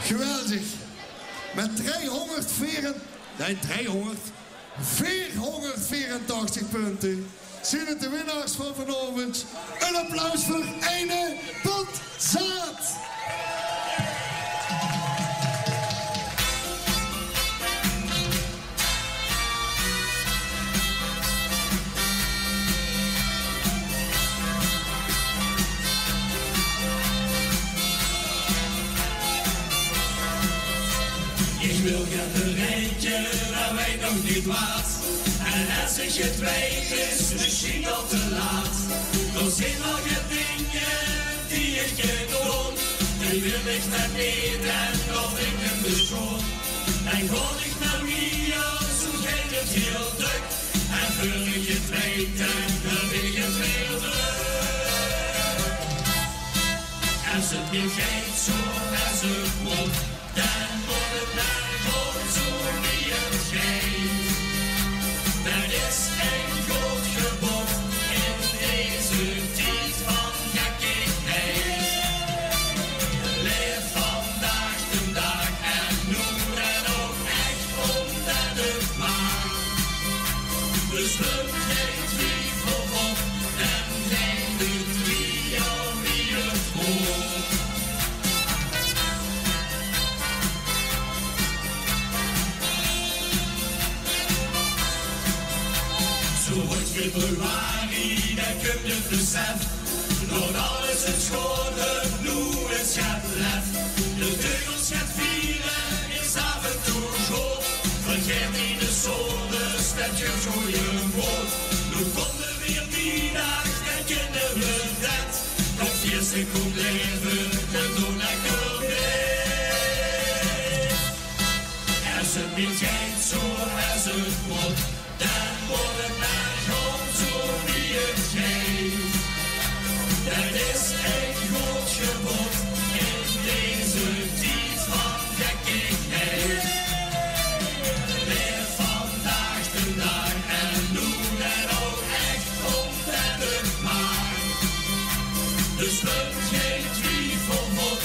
Geweldig. Met 484 punten zijn het de winnaars van vanavond. Een applaus voor Eine Pot Zaad. Ik wil graag een rijtje waar wij nog niet waard. En als ik het weet is misschien al te laat. Er zijn nog dingen die ik je doe. Die wil ik naar beneden of ik hem beschoon. En kon ik naar hier, zo gaat het heel druk. En voor ik het weet, dan ben ik het heel druk. Als het niet gaat zo als het moet, dan wordt het naar gewoon zo wie het gaat. Dat is een groot gebod in deze tijd van gekkigheid. Leef vandaag de dag en noem het ook echt omdat het mag. Dus we geen twijfel op en geen de trio wie het hoort. Zo wordt februari, dan komt het besef. Door alles het schone, genoeg het gaat lef. De teugels gaat vieren, is af en toe schoon. Vergeet niet de zone, stemt je goeie woord. Nu komt er weer die dag, dan kennen we dat. Nog 4 seconden leven, dan doen ik ook weer. Als het niet gaat zo als het moet, dan wordt het maar gewoon zo wie het geeft. Dat is een groot gebod in deze tijd van gekkigheid. Leef vandaag de dag en doe het ook echt omdat het mag. Dus we geen twijfel op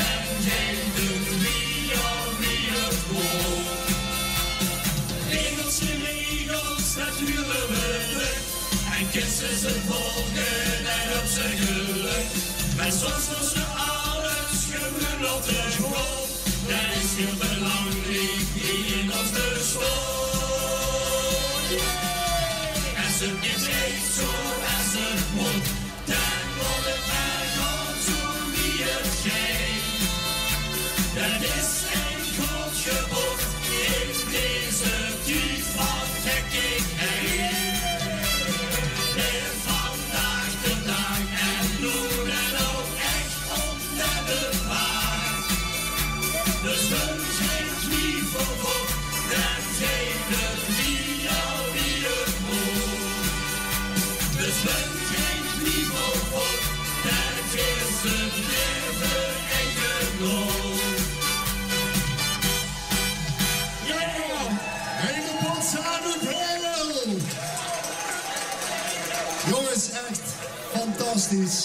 en geen de trio wie het hoort. Regels zijn regels, natuurlijk we druk. En kissen ze volgen en op zijn geluk. Maar soms als ze alles gewoon op de grond. Dat is heel belangrijk die in ons bestond. Als het niet echt zo als het moet, dan wordt het maar gewoon zo wie het geeft. Dat is een groot gebod in deze tijd van gekkigheid. Leef vandaag de dag en doe het ook echt omdat het mag. Dus we geen twijfel op, dan geeft het trio wie het moet. Dus we geen twijfel op, dan geeft het leven en genoeg. Eine Pot Zaad uit Hengelo. Jongens, echt fantastisch.